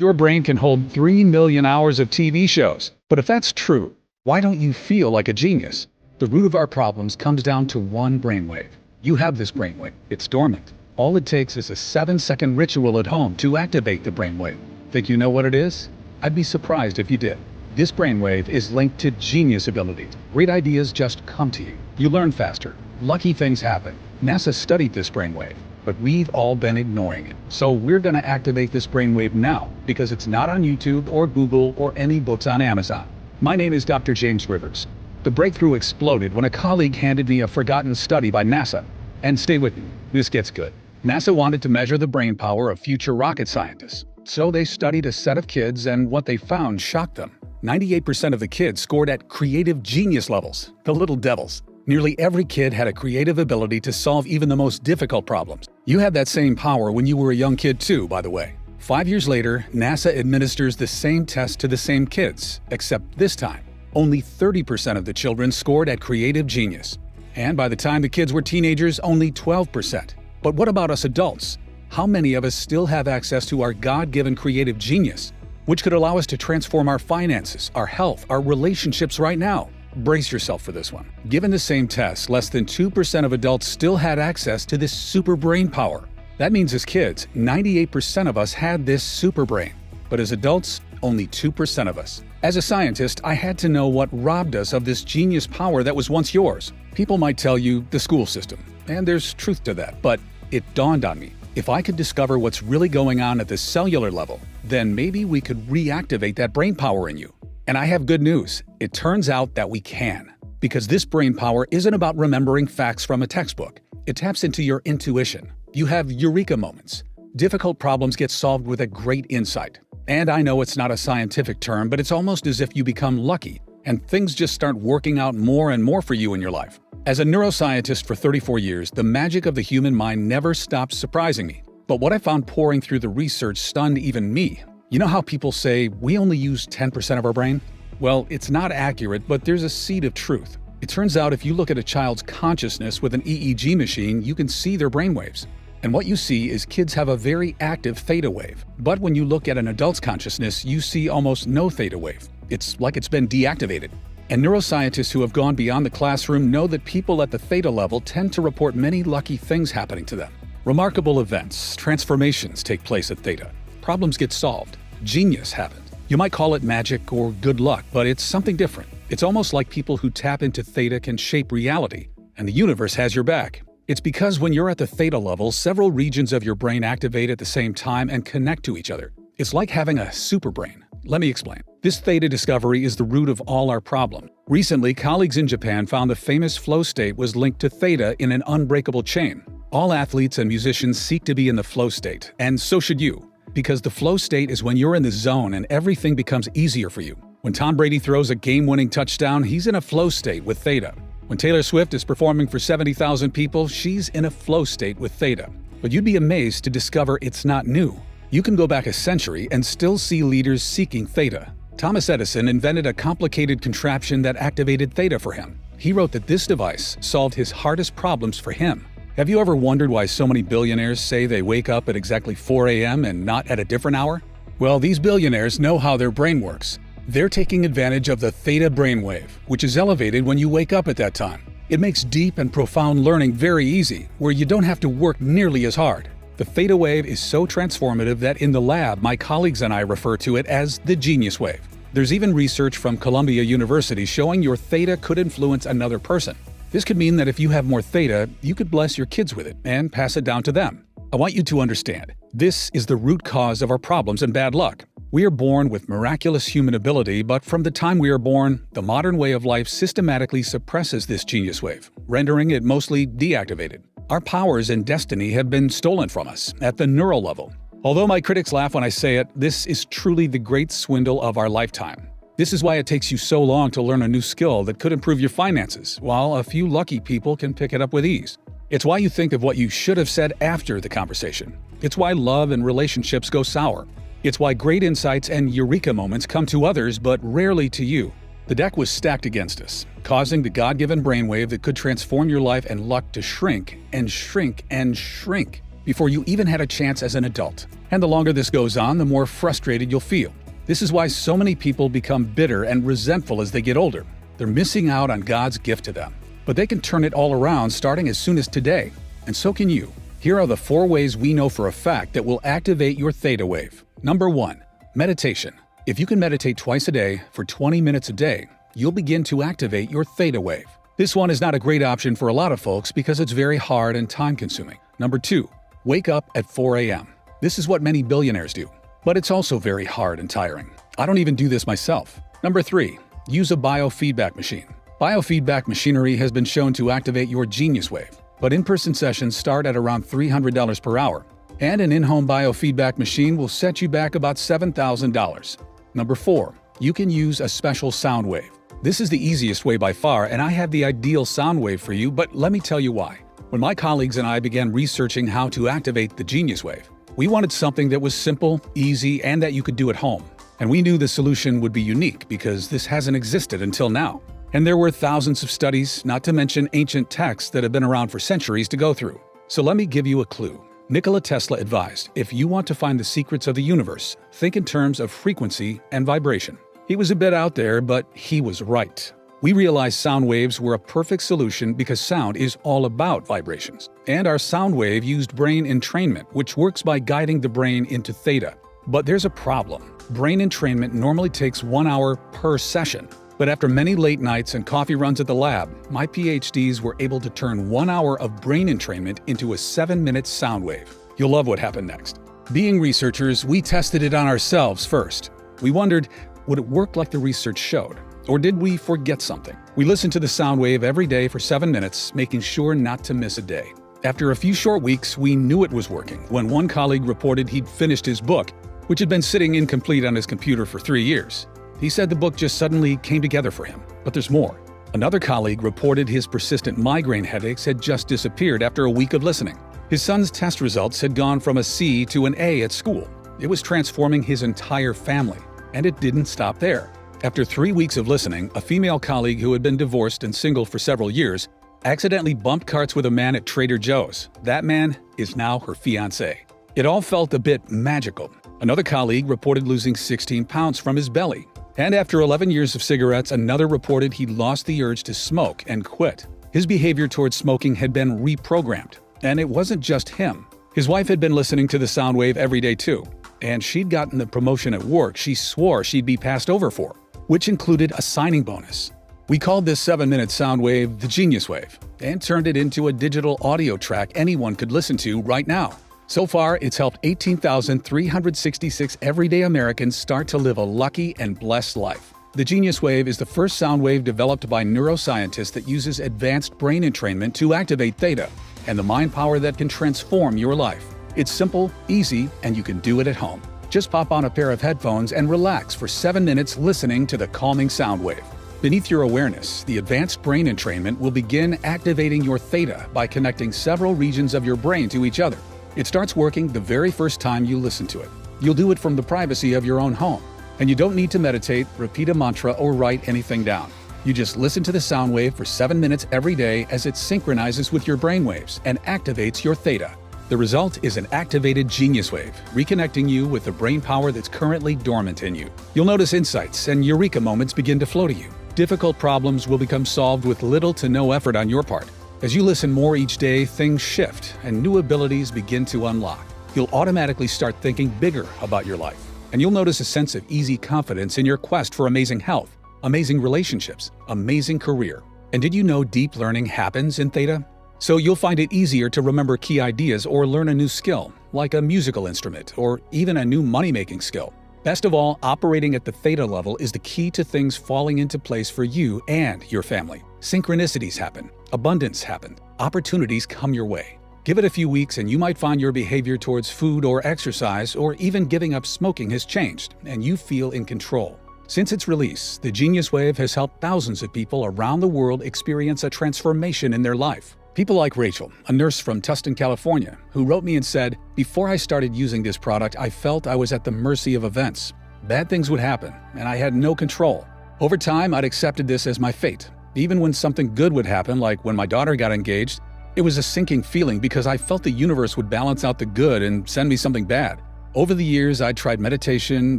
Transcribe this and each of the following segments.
Your brain can hold 3 million hours of TV shows. But if that's true, why don't you feel like a genius? The root of our problems comes down to one brainwave. You have this brainwave. It's dormant. All it takes is a 7-second ritual at home to activate the brainwave. Think you know what it is? I'd be surprised if you did. This brainwave is linked to genius abilities. Great ideas just come to you. You learn faster. Lucky things happen. NASA studied this brainwave, but we've all been ignoring it. So we're going to activate this brainwave now, because it's not on YouTube or Google or any books on Amazon. My name is Dr. James Rivers. The breakthrough exploded when a colleague handed me a forgotten study by NASA. And stay with me, this gets good. NASA wanted to measure the brain power of future rocket scientists. So they studied a set of kids, and what they found shocked them. 98% of the kids scored at creative genius levels, the little devils. Nearly every kid had a creative ability to solve even the most difficult problems. You had that same power when you were a young kid too, by the way. 5 years later, NASA administers the same test to the same kids, except this time, only 30% of the children scored at creative genius. And by the time the kids were teenagers, only 12%. But what about us adults? How many of us still have access to our God-given creative genius, which could allow us to transform our finances, our health, our relationships right now? Brace yourself for this one. Given the same test, less than 2% of adults still had access to this super brain power. That means as kids, 98% of us had this super brain. But as adults, only 2% of us. As a scientist, I had to know what robbed us of this genius power that was once yours. People might tell you the school system, and there's truth to that, but it dawned on me. If I could discover what's really going on at the cellular level, then maybe we could reactivate that brain power in you. And I have good news. It turns out that we can. Because this brain power isn't about remembering facts from a textbook. It taps into your intuition. You have eureka moments. Difficult problems get solved with a great insight. And I know it's not a scientific term, but it's almost as if you become lucky, and things just start working out more and more for you in your life. As a neuroscientist for 34 years, the magic of the human mind never stops surprising me. But what I found pouring through the research stunned even me. You know how people say we only use 10% of our brain? Well, it's not accurate, but there's a seed of truth. It turns out if you look at a child's consciousness with an EEG machine, you can see their brainwaves. And what you see is kids have a very active theta wave. But when you look at an adult's consciousness, you see almost no theta wave. It's like it's been deactivated. And neuroscientists who have gone beyond the classroom know that people at the theta level tend to report many lucky things happening to them. Remarkable events, transformations take place at theta. Problems get solved. Genius happens. You might call it magic or good luck, but it's something different. It's almost like people who tap into theta can shape reality, and the universe has your back. It's because when you're at the theta level, several regions of your brain activate at the same time and connect to each other. It's like having a super brain. Let me explain. This theta discovery is the root of all our problems. Recently, colleagues in Japan found the famous flow state was linked to theta in an unbreakable chain. All athletes and musicians seek to be in the flow state, and so should you. Because the flow state is when you're in the zone and everything becomes easier for you. When Tom Brady throws a game-winning touchdown, he's in a flow state with theta. When Taylor Swift is performing for 70,000 people, she's in a flow state with theta. But you'd be amazed to discover it's not new. You can go back a century and still see leaders seeking theta. Thomas Edison invented a complicated contraption that activated theta for him. He wrote that this device solved his hardest problems for him. Have you ever wondered why so many billionaires say they wake up at exactly 4 a.m. and not at a different hour? Well, these billionaires know how their brain works. They're taking advantage of the theta brainwave, which is elevated when you wake up at that time. It makes deep and profound learning very easy, where you don't have to work nearly as hard. The theta wave is so transformative that in the lab, my colleagues and I refer to it as the genius wave. There's even research from Columbia University showing your theta could influence another person. This could mean that if you have more theta, you could bless your kids with it and pass it down to them. I want you to understand, this is the root cause of our problems and bad luck. We are born with miraculous human ability, but from the time we are born, the modern way of life systematically suppresses this genius wave, rendering it mostly deactivated. Our powers and destiny have been stolen from us at the neural level. Although my critics laugh when I say it, this is truly the great swindle of our lifetime. This is why it takes you so long to learn a new skill that could improve your finances, while a few lucky people can pick it up with ease. It's why you think of what you should have said after the conversation. It's why love and relationships go sour. It's why great insights and eureka moments come to others but rarely to you. The deck was stacked against us, causing the God-given brainwave that could transform your life and luck to shrink and shrink and shrink. before you even had a chance as an adult. And the longer this goes on, the more frustrated you'll feel. This is why so many people become bitter and resentful as they get older. They're missing out on God's gift to them. But they can turn it all around starting as soon as today. And so can you. Here are the 4 ways we know for a fact that will activate your theta wave. Number 1. Meditation. If you can meditate twice a day for 20 minutes a day, you'll begin to activate your theta wave. This one is not a great option for a lot of folks because it's very hard and time-consuming. Number 2. Wake up at 4 a.m. This is what many billionaires do. But it's also very hard and tiring. I don't even do this myself. Number 3. Use a biofeedback machine. Biofeedback machinery has been shown to activate your genius wave, but in-person sessions start at around $300 per hour, and an in-home biofeedback machine will set you back about $7,000. Number 4. You can use a special sound wave. This is the easiest way by far, and I have the ideal sound wave for you, but let me tell you why. When my colleagues and I began researching how to activate the genius wave, we wanted something that was simple, easy, and that you could do at home. And we knew the solution would be unique because this hasn't existed until now. And there were thousands of studies, not to mention ancient texts that have been around for centuries to go through. So let me give you a clue. Nikola Tesla advised, if you want to find the secrets of the universe, think in terms of frequency and vibration. He was a bit out there, but he was right. We realized sound waves were a perfect solution because sound is all about vibrations. And our sound wave used brain entrainment, which works by guiding the brain into theta. But there's a problem. Brain entrainment normally takes 1 hour per session. But after many late nights and coffee runs at the lab, my PhDs were able to turn 1 hour of brain entrainment into a 7-minute sound wave. You'll love what happened next. Being researchers, we tested it on ourselves first. We wondered, would it work like the research showed? Or did we forget something? We listened to the sound wave every day for 7 minutes, making sure not to miss a day. After a few short weeks, we knew it was working when one colleague reported he'd finished his book, which had been sitting incomplete on his computer for 3 years. He said the book just suddenly came together for him. But there's more. Another colleague reported his persistent migraine headaches had just disappeared after a week of listening. His son's test results had gone from a C to an A at school. It was transforming his entire family. And it didn't stop there. After 3 weeks of listening, a female colleague who had been divorced and single for several years accidentally bumped carts with a man at Trader Joe's. That man is now her fiancé. It all felt a bit magical. Another colleague reported losing 16 pounds from his belly. And after 11 years of cigarettes, another reported he'd lost the urge to smoke and quit. His behavior towards smoking had been reprogrammed. And it wasn't just him. His wife had been listening to the sound wave every day too. And she'd gotten the promotion at work she swore she'd be passed over for, which included a signing bonus. We called this 7-minute sound wave the Genius Wave and turned it into a digital audio track anyone could listen to right now. So far, it's helped 18,366 everyday Americans start to live a lucky and blessed life. The Genius Wave is the first sound wave developed by neuroscientists that uses advanced brain entrainment to activate theta and the mind power that can transform your life. It's simple, easy, and you can do it at home. Just pop on a pair of headphones and relax for 7 minutes listening to the calming sound wave. Beneath your awareness, the advanced brain entrainment will begin activating your theta by connecting several regions of your brain to each other. It starts working the very first time you listen to it. You'll do it from the privacy of your own home. And you don't need to meditate, repeat a mantra, or write anything down. You just listen to the sound wave for 7 minutes every day as it synchronizes with your brainwaves and activates your theta. The result is an activated genius wave, reconnecting you with the brain power that's currently dormant in you. You'll notice insights and eureka moments begin to flow to you. Difficult problems will become solved with little to no effort on your part. As you listen more each day, things shift and new abilities begin to unlock. You'll automatically start thinking bigger about your life. And you'll notice a sense of easy confidence in your quest for amazing health, amazing relationships, amazing career. And did you know deep learning happens in theta? So you'll find it easier to remember key ideas or learn a new skill, like a musical instrument or even a new money-making skill. Best of all, operating at the theta level is the key to things falling into place for you and your family. Synchronicities happen, abundance happens, opportunities come your way. Give it a few weeks and you might find your behavior towards food or exercise or even giving up smoking has changed and you feel in control. Since its release, the Genius Wave has helped thousands of people around the world experience a transformation in their life. People like Rachel, a nurse from Tustin, California, who wrote me and said, "Before I started using this product, I felt I was at the mercy of events. Bad things would happen, and I had no control. Over time, I'd accepted this as my fate. Even when something good would happen, like when my daughter got engaged, It was a sinking feeling because I felt the universe would balance out the good and send me something bad. Over the years, I tried meditation,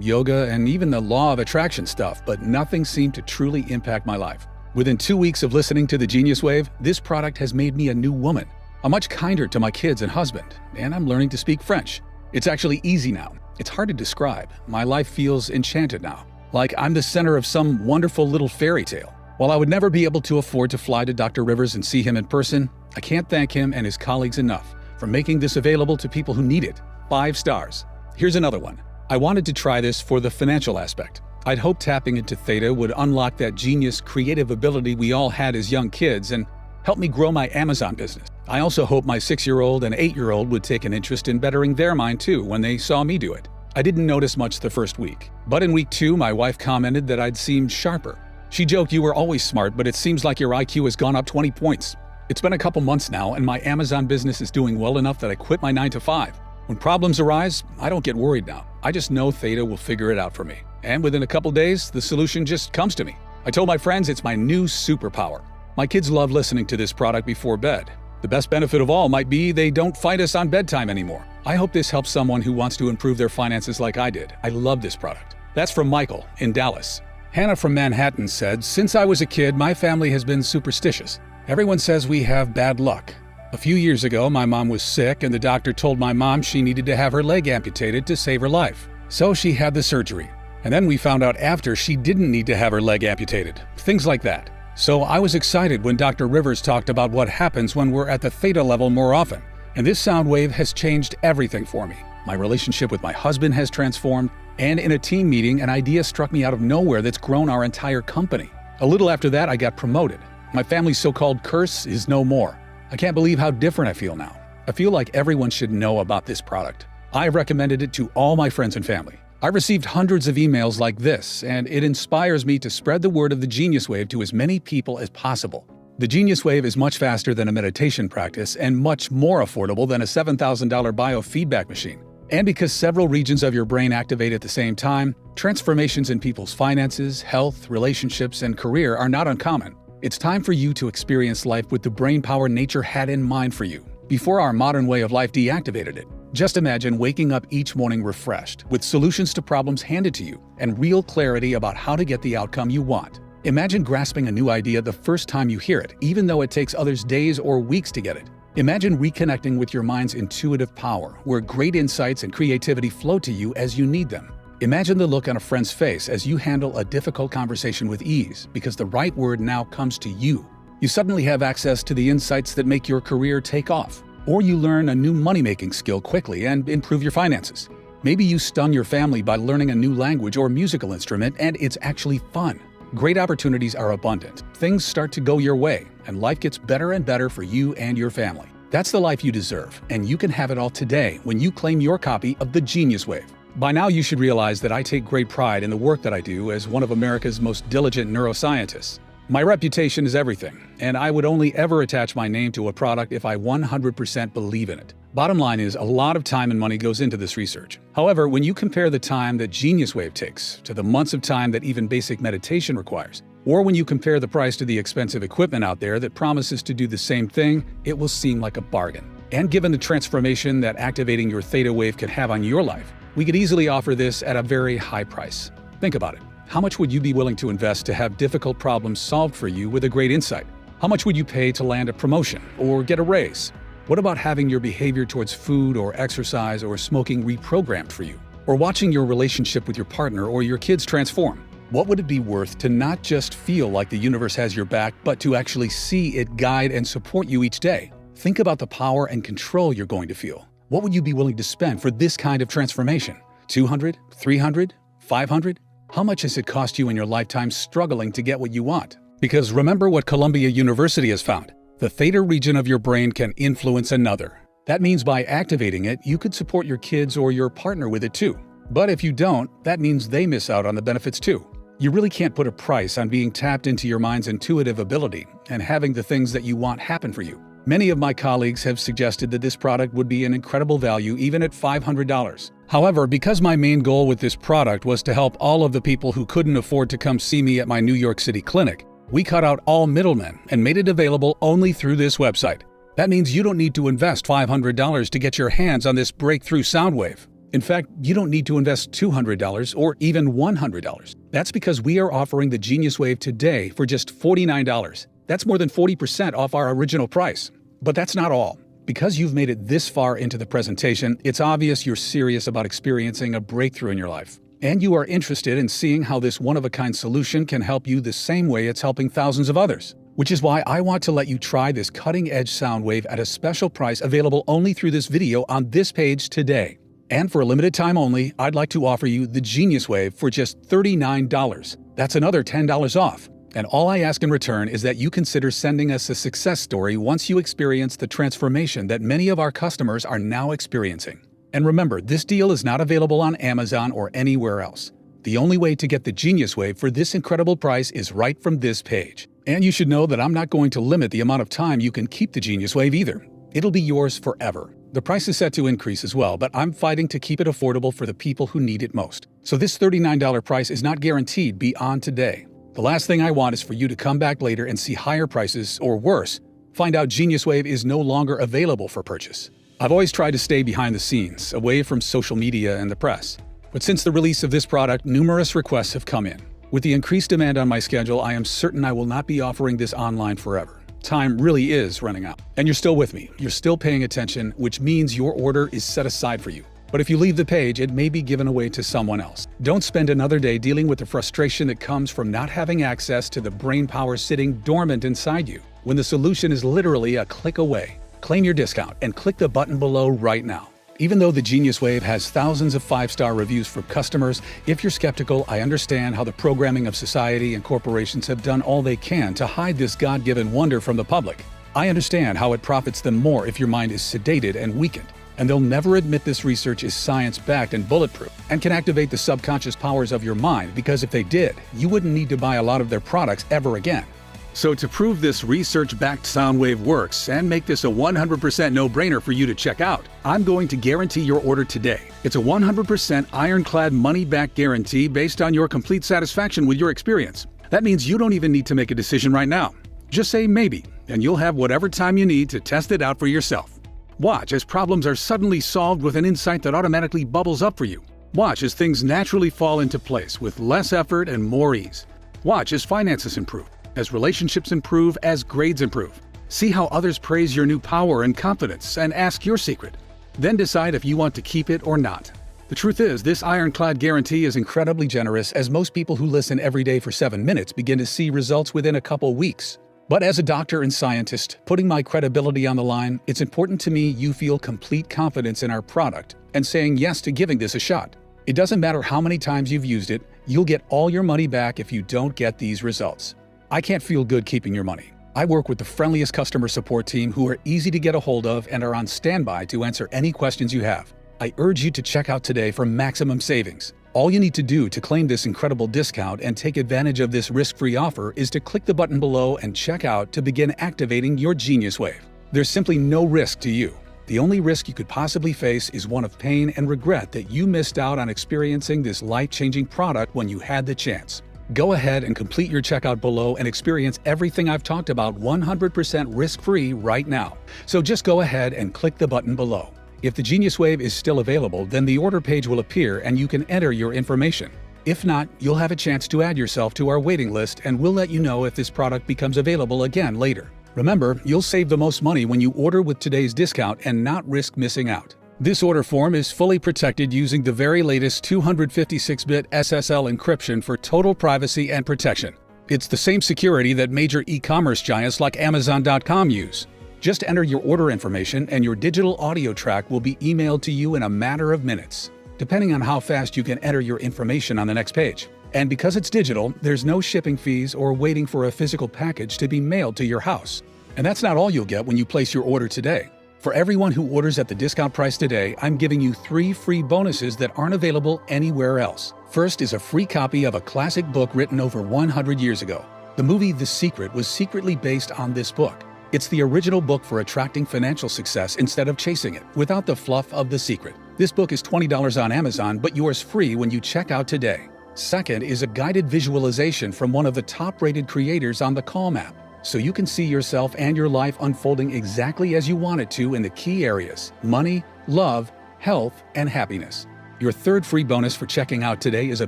yoga, and even the law of attraction stuff, but nothing seemed to truly impact my life. Within 2 weeks of listening to the Genius Wave, this product has made me a new woman. I'm much kinder to my kids and husband, and I'm learning to speak French. It's actually easy now. It's hard to describe. My life feels enchanted now, like I'm the center of some wonderful little fairy tale. While I would never be able to afford to fly to Dr. Rivers and see him in person, I can't thank him and his colleagues enough for making this available to people who need it. 5 stars. Here's another one. I wanted to try this for the financial aspect. I'd hoped tapping into theta would unlock that genius creative ability we all had as young kids and help me grow my Amazon business. I also hope my 6-year-old and 8-year-old would take an interest in bettering their mind too when they saw me do it. I didn't notice much the first week, but in week 2, my wife commented that I'd seemed sharper. She joked, "You were always smart, but it seems like your IQ has gone up 20 points." It's been a couple months now, and my Amazon business is doing well enough that I quit my 9 to 5. When problems arise, I don't get worried now. I just know theta will figure it out for me. And within a couple days, the solution just comes to me. I told my friends it's my new superpower. My kids love listening to this product before bed. The best benefit of all might be they don't fight us on bedtime anymore. I hope this helps someone who wants to improve their finances like I did. I love this product. That's from Michael in Dallas. Hannah from Manhattan said, "Since I was a kid, my family has been superstitious. Everyone says we have bad luck. A few years ago, my mom was sick and the doctor told my mom she needed to have her leg amputated to save her life. So she had the surgery. And then we found out after she didn't need to have her leg amputated. Things like that. So I was excited when Dr. Rivers talked about what happens when we're at the theta level more often. And this sound wave has changed everything for me. My relationship with my husband has transformed, and in a team meeting, an idea struck me out of nowhere that's grown our entire company. A little after that, I got promoted. My family's so-called curse is no more. I can't believe how different I feel now. I feel like everyone should know about this product. I've recommended it to all my friends and family. I've received hundreds of emails like this, and it inspires me to spread the word of the Genius Wave to as many people as possible. The Genius Wave is much faster than a meditation practice and much more affordable than a $7,000 biofeedback machine. And because several regions of your brain activate at the same time, transformations in people's finances, health, relationships, and career are not uncommon. It's time for you to experience life with the brain power nature had in mind for you, before our modern way of life deactivated it. Just imagine waking up each morning refreshed, with solutions to problems handed to you, and real clarity about how to get the outcome you want. Imagine grasping a new idea the first time you hear it, even though it takes others days or weeks to get it. Imagine reconnecting with your mind's intuitive power, where great insights and creativity flow to you as you need them. Imagine the look on a friend's face as you handle a difficult conversation with ease, because the right word now comes to you. You suddenly have access to the insights that make your career take off. Or you learn a new money-making skill quickly and improve your finances. Maybe you stun your family by learning a new language or musical instrument, and it's actually fun. Great opportunities are abundant. Things start to go your way, and life gets better and better for you and your family. That's the life you deserve, and you can have it all today when you claim your copy of the Genius Wave. By now, you should realize that I take great pride in the work that I do as one of America's most diligent neuroscientists. My reputation is everything, and I would only ever attach my name to a product if I 100% believe in it. Bottom line is, a lot of time and money goes into this research. However, when you compare the time that Genius Wave takes to the months of time that even basic meditation requires, or when you compare the price to the expensive equipment out there that promises to do the same thing, it will seem like a bargain. And given the transformation that activating your theta wave can have on your life, we could easily offer this at a very high price. Think about it. How much would you be willing to invest to have difficult problems solved for you with a great insight? How much would you pay to land a promotion or get a raise? What about having your behavior towards food or exercise or smoking reprogrammed for you? Or watching your relationship with your partner or your kids transform? What would it be worth to not just feel like the universe has your back, but to actually see it guide and support you each day? Think about the power and control you're going to feel. What would you be willing to spend for this kind of transformation? $200, $300, $500? How much has it cost you in your lifetime struggling to get what you want? Because remember what Columbia University has found. The theta region of your brain can influence another. That means by activating it, you could support your kids or your partner with it too. But if you don't, that means they miss out on the benefits too. You really can't put a price on being tapped into your mind's intuitive ability and having the things that you want happen for you. Many of my colleagues have suggested that this product would be an incredible value even at $500. However, because my main goal with this product was to help all of the people who couldn't afford to come see me at my New York City clinic, we cut out all middlemen and made it available only through this website. That means you don't need to invest $500 to get your hands on this breakthrough sound wave. In fact, you don't need to invest $200 or even $100. That's because we are offering the Genius Wave today for just $49. That's more than 40% off our original price. But that's not all. Because you've made it this far into the presentation, it's obvious you're serious about experiencing a breakthrough in your life. And you are interested in seeing how this one-of-a-kind solution can help you the same way it's helping thousands of others. Which is why I want to let you try this cutting-edge sound wave at a special price available only through this video on this page today. And for a limited time only, I'd like to offer you the Genius Wave for just $39. That's another $10 off. And all I ask in return is that you consider sending us a success story once you experience the transformation that many of our customers are now experiencing. And remember, this deal is not available on Amazon or anywhere else. The only way to get the Genius Wave for this incredible price is right from this page. And you should know that I'm not going to limit the amount of time you can keep the Genius Wave either. It'll be yours forever. The price is set to increase as well, but I'm fighting to keep it affordable for the people who need it most. So this $39 price is not guaranteed beyond today. The last thing I want is for you to come back later and see higher prices, or worse, find out Genius Wave is no longer available for purchase. I've always tried to stay behind the scenes, away from social media and the press. But since the release of this product, numerous requests have come in. With the increased demand on my schedule, I am certain I will not be offering this online forever. Time really is running out. And you're still with me. You're still paying attention, which means your order is set aside for you. But if you leave the page, it may be given away to someone else. Don't spend another day dealing with the frustration that comes from not having access to the brain power sitting dormant inside you, when the solution is literally a click away. Claim your discount and click the button below right now. Even though the Genius Wave has thousands of 5-star reviews from customers, if you're skeptical, I understand how the programming of society and corporations have done all they can to hide this God-given wonder from the public. I understand how it profits them more if your mind is sedated and weakened. And they'll never admit this research is science-backed and bulletproof and can activate the subconscious powers of your mind, because if they did, you wouldn't need to buy a lot of their products ever again. So to prove this research-backed sound wave works and make this a 100% no-brainer for you to check out, I'm going to guarantee your order today. It's a 100% ironclad money-back guarantee based on your complete satisfaction with your experience. That means you don't even need to make a decision right now. Just say maybe, and you'll have whatever time you need to test it out for yourself. Watch as problems are suddenly solved with an insight that automatically bubbles up for you. Watch as things naturally fall into place with less effort and more ease. Watch as finances improve, as relationships improve, as grades improve. See how others praise your new power and confidence and ask your secret. Then decide if you want to keep it or not. The truth is, this ironclad guarantee is incredibly generous, as most people who listen every day for 7 minutes begin to see results within a couple weeks. But as a doctor and scientist, putting my credibility on the line, it's important to me you feel complete confidence in our product and saying yes to giving this a shot. It doesn't matter how many times you've used it, you'll get all your money back if you don't get these results. I can't feel good keeping your money. I work with the friendliest customer support team who are easy to get a hold of and are on standby to answer any questions you have. I urge you to check out today for maximum savings. All you need to do to claim this incredible discount and take advantage of this risk-free offer is to click the button below and check out to begin activating your Genius Wave. There's simply no risk to you. The only risk you could possibly face is one of pain and regret that you missed out on experiencing this life-changing product when you had the chance. Go ahead and complete your checkout below and experience everything I've talked about 100% risk-free right now. So just go ahead and click the button below. If the Genius Wave is still available, then the order page will appear and you can enter your information. If not, you'll have a chance to add yourself to our waiting list, and we'll let you know if this product becomes available again later. Remember, you'll save the most money when you order with today's discount and not risk missing out. This order form is fully protected using the very latest 256-bit SSL encryption for total privacy and protection. It's the same security that major e-commerce giants like Amazon.com use. Just enter your order information and your digital audio track will be emailed to you in a matter of minutes, depending on how fast you can enter your information on the next page. And because it's digital, there's no shipping fees or waiting for a physical package to be mailed to your house. And that's not all you'll get when you place your order today. For everyone who orders at the discount price today, I'm giving you 3 free bonuses that aren't available anywhere else. First is a free copy of a classic book written over 100 years ago. The movie The Secret was secretly based on this book. It's the original book for attracting financial success instead of chasing it, without the fluff of The Secret. This book is $20 on Amazon, but yours free when you check out today. Second is a guided visualization from one of the top-rated creators on the Calm app. so you can see yourself and your life unfolding exactly as you want it to in the key areas: money, love, health, and happiness. Your third free bonus for checking out today is a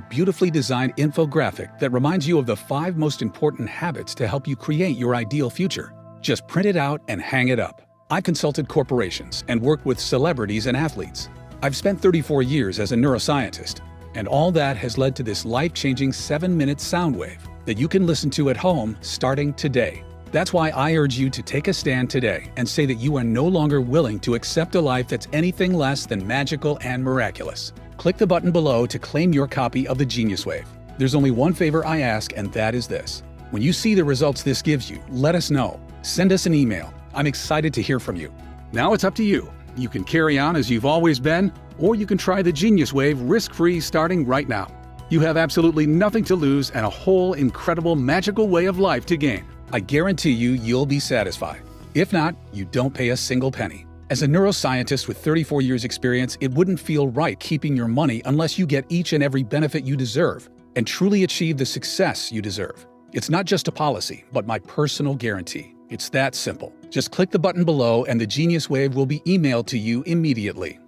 beautifully designed infographic that reminds you of the 5 most important habits to help you create your ideal future. Just print it out and hang it up. I've consulted corporations and worked with celebrities and athletes. I've spent 34 years as a neuroscientist, and all that has led to this life-changing 7-minute sound wave that you can listen to at home starting today. That's why I urge you to take a stand today and say that you are no longer willing to accept a life that's anything less than magical and miraculous. Click the button below to claim your copy of the Genius Wave. There's only one favor I ask, and that is this. When you see the results this gives you, let us know. Send us an email. I'm excited to hear from you. Now it's up to you. You can carry on as you've always been, or you can try the Genius Wave risk-free starting right now. You have absolutely nothing to lose and a whole incredible magical way of life to gain. I guarantee you'll be satisfied. If not, you don't pay a single penny. As a neuroscientist with 34 years experience, it wouldn't feel right keeping your money unless you get each and every benefit you deserve and truly achieve the success you deserve. It's not just a policy, but my personal guarantee. It's that simple. Just click the button below and the Genius Wave will be emailed to you immediately.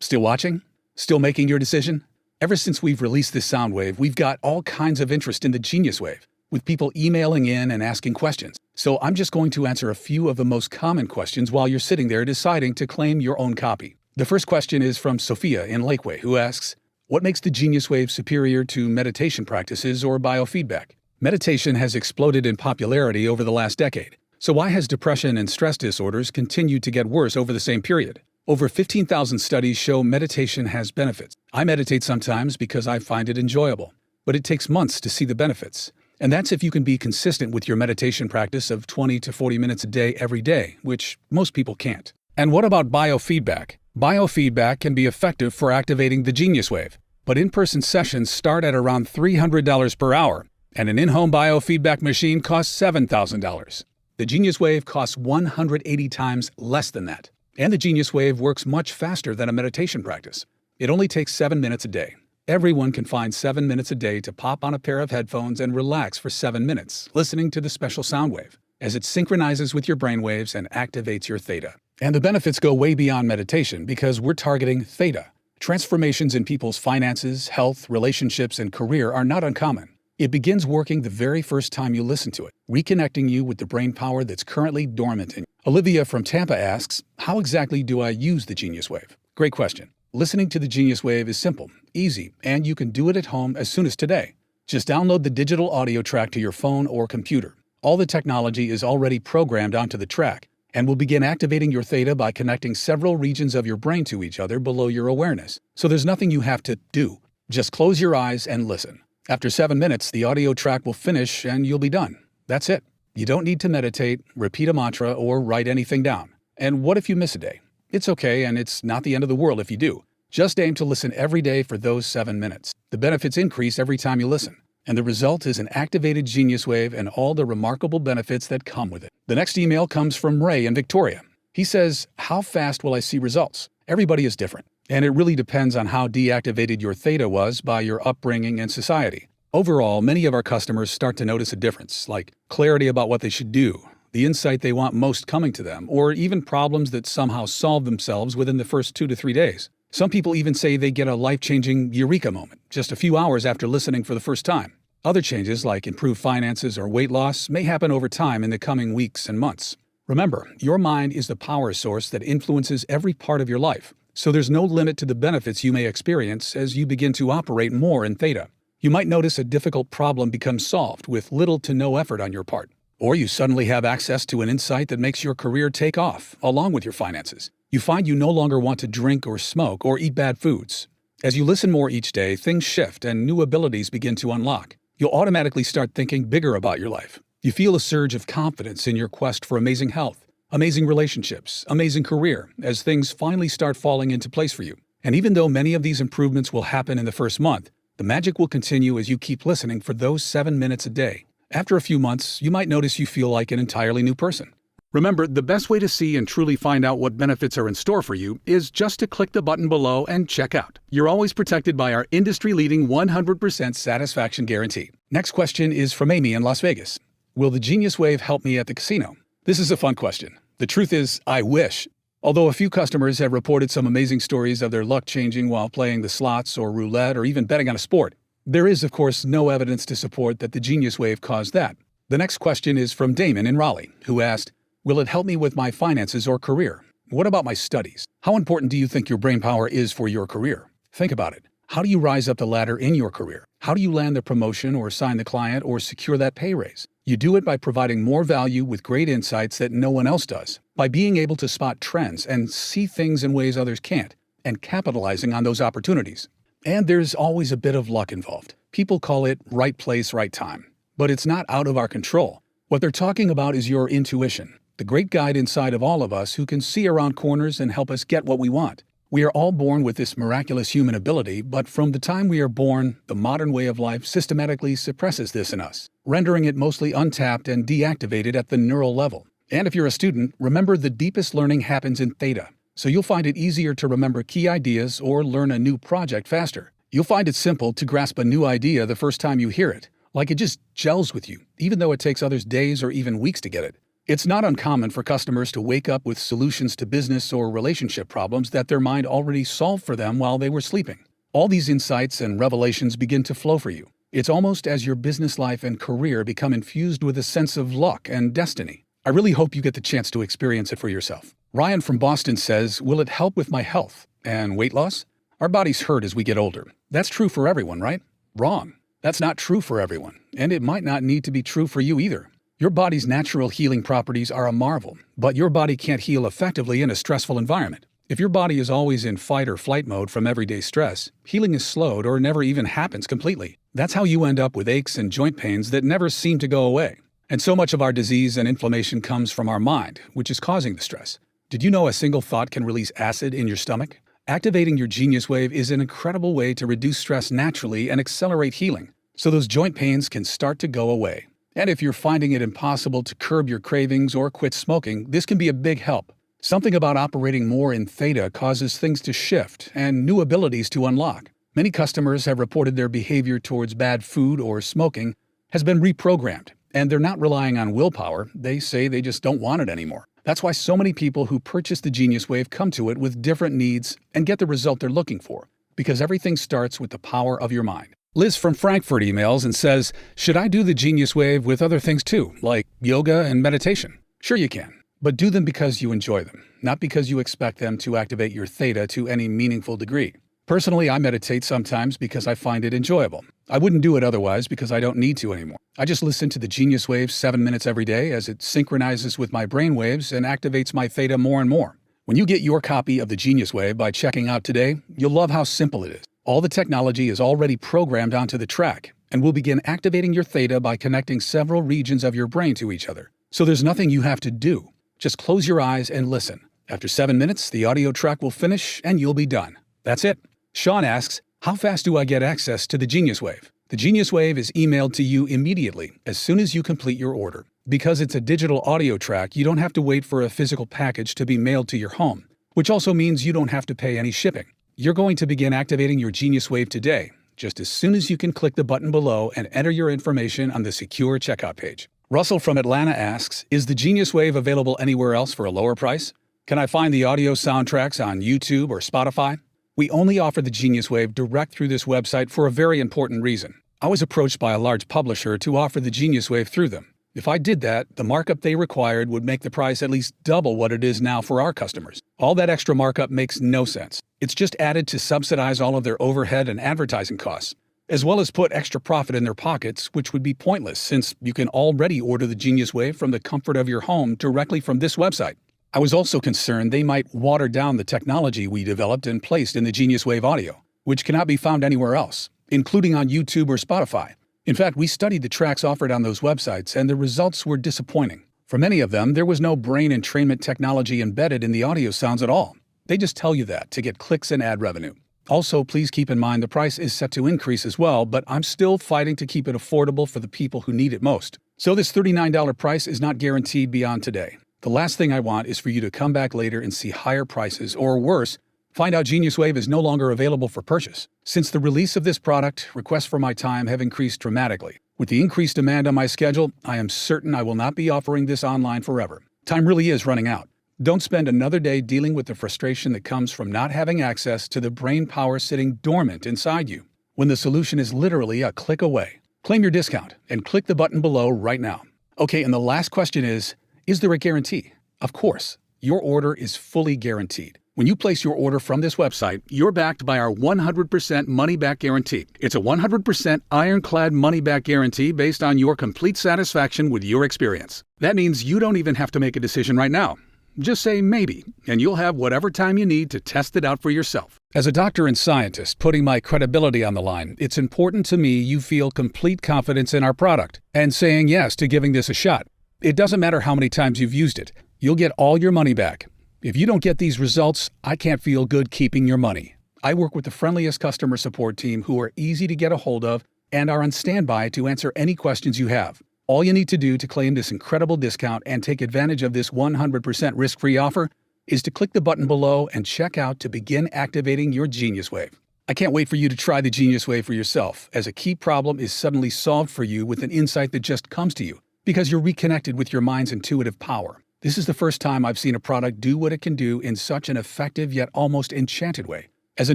Still watching? Still making your decision? Ever since we've released this sound wave, we've got all kinds of interest in the Genius Wave, with people emailing in and asking questions. So I'm just going to answer a few of the most common questions while you're sitting there deciding to claim your own copy. The first question is from Sophia in Lakeway, who asks, what makes the Genius Wave superior to meditation practices or biofeedback? Meditation has exploded in popularity over the last decade. So why has depression and stress disorders continued to get worse over the same period? Over 15,000 studies show meditation has benefits. I meditate sometimes because I find it enjoyable, but it takes months to see the benefits. And that's if you can be consistent with your meditation practice of 20 to 40 minutes a day every day, which most people can't. And what about biofeedback? Biofeedback can be effective for activating the Genius Wave, but in-person sessions start at around $300 per hour, and an in-home biofeedback machine costs $7,000. The Genius Wave costs 180 times less than that. And the Genius Wave works much faster than a meditation practice. It only takes 7 minutes a day. Everyone can find 7 minutes a day to pop on a pair of headphones and relax for 7 minutes, listening to the special sound wave, as it synchronizes with your brainwaves and activates your theta. And the benefits go way beyond meditation because we're targeting theta. Transformations in people's finances, health, relationships, and career are not uncommon. It begins working the very first time you listen to it, reconnecting you with the brain power that's currently dormant in you. Olivia from Tampa asks, how exactly do I use the Genius Wave? Great question. Listening to the Genius Wave is simple, easy, and you can do it at home as soon as today. Just download the digital audio track to your phone or computer. All the technology is already programmed onto the track and will begin activating your theta by connecting several regions of your brain to each other below your awareness. So there's nothing you have to do. Just close your eyes and listen. After 7 minutes, the audio track will finish and you'll be done. That's it. You don't need to meditate, repeat a mantra, or write anything down. And what if you miss a day? It's okay, and it's not the end of the world if you do. Just aim to listen every day for those 7 minutes. The benefits increase every time you listen, and the result is an activated Genius Wave and all the remarkable benefits that come with it. The next email comes from Ray in Victoria. He says, how fast will I see results? Everybody is different, and it really depends on how deactivated your theta was by your upbringing and society. Overall, many of our customers start to notice a difference, like clarity about what they should do, the insight they want most coming to them, or even problems that somehow solve themselves within the first 2 to 3 days. Some people even say they get a life-changing eureka moment just a few hours after listening for the first time. Other changes, like improved finances or weight loss, may happen over time in the coming weeks and months. Remember, your mind is the power source that influences every part of your life, so there's no limit to the benefits you may experience as you begin to operate more in theta. You might notice a difficult problem becomes solved with little to no effort on your part. Or you suddenly have access to an insight that makes your career take off, along with your finances. You find you no longer want to drink or smoke or eat bad foods. As you listen more each day, things shift and new abilities begin to unlock. You'll automatically start thinking bigger about your life. You feel a surge of confidence in your quest for amazing health, amazing relationships, amazing career, as things finally start falling into place for you. And even though many of these improvements will happen in the first month, the magic will continue as you keep listening for those 7 minutes a day. After a few months, you might notice you feel like an entirely new person. Remember, the best way to see and truly find out what benefits are in store for you is just to click the button below and check out. You're always protected by our industry-leading 100% satisfaction guarantee. Next question is from Amy in Las Vegas. Will the Genius Wave help me at the casino? This is a fun question. The truth is, I wish. Although a few customers have reported some amazing stories of their luck changing while playing the slots or roulette or even betting on a sport, there is, of course, no evidence to support that the Genius Wave caused that. The next question is from Damon in Raleigh, who asked, will it help me with my finances or career? What about my studies? How important do you think your brain power is for your career? Think about it. How do you rise up the ladder in your career? How do you land the promotion or sign the client or secure that pay raise? You do it by providing more value with great insights that no one else does, by being able to spot trends and see things in ways others can't, and capitalizing on those opportunities. And there's always a bit of luck involved. People call it right place, right time. But it's not out of our control. What they're talking about is your intuition, the great guide inside of all of us who can see around corners and help us get what we want. We are all born with this miraculous human ability, but from the time we are born, the modern way of life systematically suppresses this in us, rendering it mostly untapped and deactivated at the neural level. And if you're a student, remember the deepest learning happens in theta, so you'll find it easier to remember key ideas or learn a new project faster. You'll find it simple to grasp a new idea the first time you hear it, like it just gels with you, even though it takes others days or even weeks to get it. It's not uncommon for customers to wake up with solutions to business or relationship problems that their mind already solved for them while they were sleeping. All these insights and revelations begin to flow for you. It's almost as your business life and career become infused with a sense of luck and destiny. I really hope you get the chance to experience it for yourself. Ryan from Boston says, will it help with my health and weight loss? Our bodies hurt as we get older. That's true for everyone, right? Wrong. That's not true for everyone, and it might not need to be true for you either. Your body's natural healing properties are a marvel, but your body can't heal effectively in a stressful environment. If your body is always in fight or flight mode from everyday stress, healing is slowed or never even happens completely. That's how you end up with aches and joint pains that never seem to go away. And so much of our disease and inflammation comes from our mind, which is causing the stress. Did you know a single thought can release acid in your stomach? Activating your Genius Wave is an incredible way to reduce stress naturally and accelerate healing, so those joint pains can start to go away. And if you're finding it impossible to curb your cravings or quit smoking, this can be a big help. Something about operating more in theta causes things to shift and new abilities to unlock. Many customers have reported their behavior towards bad food or smoking has been reprogrammed, and they're not relying on willpower. They say they just don't want it anymore. That's why so many people who purchase the Genius Wave come to it with different needs and get the result they're looking for, because everything starts with the power of your mind. Liz from Frankfurt emails and says, should I do the Genius Wave with other things too, like yoga and meditation? Sure you can, but do them because you enjoy them, not because you expect them to activate your theta to any meaningful degree. Personally, I meditate sometimes because I find it enjoyable. I wouldn't do it otherwise because I don't need to anymore. I just listen to the Genius Wave 7 minutes every day as it synchronizes with my brain waves and activates my theta more and more. When you get your copy of the Genius Wave by checking out today, you'll love how simple it is. All the technology is already programmed onto the track and will begin activating your theta by connecting several regions of your brain to each other. So there's nothing you have to do. Just close your eyes and listen. After 7 minutes, the audio track will finish and you'll be done. That's it. Sean asks, how fast do I get access to the Genius Wave? The Genius Wave is emailed to you immediately as soon as you complete your order. Because it's a digital audio track, you don't have to wait for a physical package to be mailed to your home, which also means you don't have to pay any shipping. You're going to begin activating your Genius Wave today, just as soon as you can click the button below and enter your information on the secure checkout page. Russell from Atlanta asks, is the Genius Wave available anywhere else for a lower price? Can I find the audio soundtracks on YouTube or Spotify? We only offer the Genius Wave direct through this website for a very important reason. I was approached by a large publisher to offer the Genius Wave through them. If I did that, the markup they required would make the price at least double what it is now for our customers. All that extra markup makes no sense. It's just added to subsidize all of their overhead and advertising costs, as well as put extra profit in their pockets, which would be pointless since you can already order the Genius Wave from the comfort of your home directly from this website. I was also concerned they might water down the technology we developed and placed in the Genius Wave audio, which cannot be found anywhere else, including on YouTube or Spotify. In fact, we studied the tracks offered on those websites, and the results were disappointing. For many of them, there was no brain entrainment technology embedded in the audio sounds at all. They just tell you that to get clicks and ad revenue. Also, please keep in mind the price is set to increase as well, but I'm still fighting to keep it affordable for the people who need it most. So this $39 price is not guaranteed beyond today. The last thing I want is for you to come back later and see higher prices, or worse, find out Genius Wave is no longer available for purchase. Since the release of this product, requests for my time have increased dramatically. With the increased demand on my schedule, I am certain I will not be offering this online forever. Time really is running out. Don't spend another day dealing with the frustration that comes from not having access to the brain power sitting dormant inside you, when the solution is literally a click away. Claim your discount and click the button below right now. Okay, and the last question is there a guarantee? Of course, your order is fully guaranteed. When you place your order from this website, you're backed by our 100% money-back guarantee. It's a 100% ironclad money-back guarantee based on your complete satisfaction with your experience. That means you don't even have to make a decision right now. Just say maybe, and you'll have whatever time you need to test it out for yourself. As a doctor and scientist putting my credibility on the line, it's important to me you feel complete confidence in our product and saying yes to giving this a shot. It doesn't matter how many times you've used it. You'll get all your money back. If you don't get these results, I can't feel good keeping your money. I work with the friendliest customer support team who are easy to get a hold of and are on standby to answer any questions you have. All you need to do to claim this incredible discount and take advantage of this 100% risk-free offer is to click the button below and check out to begin activating your Genius Wave. I can't wait for you to try the Genius Wave for yourself, as a key problem is suddenly solved for you with an insight that just comes to you, because you're reconnected with your mind's intuitive power. This is the first time I've seen a product do what it can do in such an effective yet almost enchanted way. As a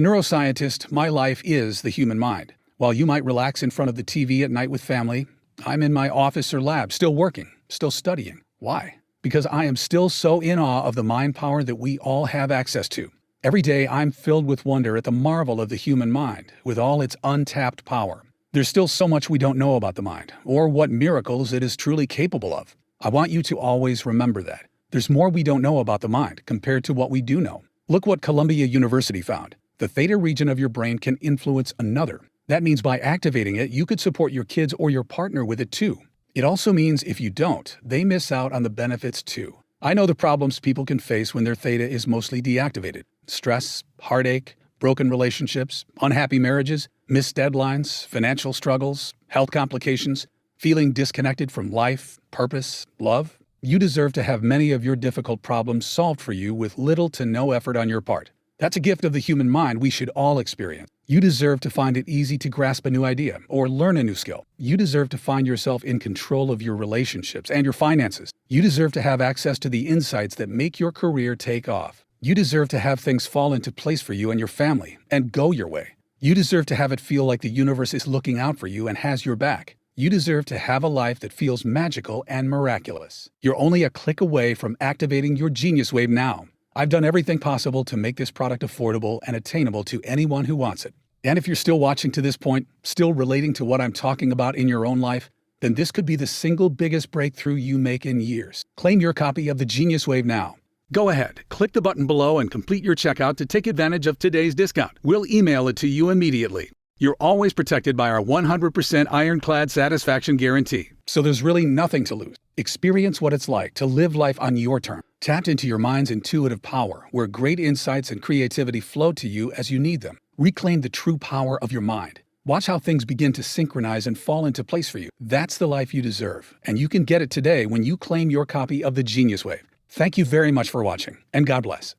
neuroscientist, my life is the human mind. While you might relax in front of the TV at night with family, I'm in my office or lab, still working, still studying. Why? Because I am still so in awe of the mind power that we all have access to. Every day, I'm filled with wonder at the marvel of the human mind, with all its untapped power. There's still so much we don't know about the mind, or what miracles it is truly capable of. I want you to always remember that. There's more we don't know about the mind compared to what we do know. Look what Columbia University found. The theta region of your brain can influence another. That means by activating it, you could support your kids or your partner with it too. It also means if you don't, they miss out on the benefits too. I know the problems people can face when their theta is mostly deactivated. Stress, heartache, broken relationships, unhappy marriages, missed deadlines, financial struggles, health complications, feeling disconnected from life, purpose, love. You deserve to have many of your difficult problems solved for you with little to no effort on your part. That's a gift of the human mind we should all experience. You deserve to find it easy to grasp a new idea or learn a new skill. You deserve to find yourself in control of your relationships and your finances. You deserve to have access to the insights that make your career take off. You deserve to have things fall into place for you and your family and go your way. You deserve to have it feel like the universe is looking out for you and has your back. You deserve to have a life that feels magical and miraculous. You're only a click away from activating your Genius Wave now. I've done everything possible to make this product affordable and attainable to anyone who wants it. And if you're still watching to this point, still relating to what I'm talking about in your own life, then this could be the single biggest breakthrough you make in years. Claim your copy of the Genius Wave now. Go ahead, click the button below and complete your checkout to take advantage of today's discount. We'll email it to you immediately. You're always protected by our 100% ironclad satisfaction guarantee, so there's really nothing to lose. Experience what it's like to live life on your terms. Tap into your mind's intuitive power, where great insights and creativity flow to you as you need them. Reclaim the true power of your mind. Watch how things begin to synchronize and fall into place for you. That's the life you deserve, and you can get it today when you claim your copy of the Genius Wave. Thank you very much for watching, and God bless.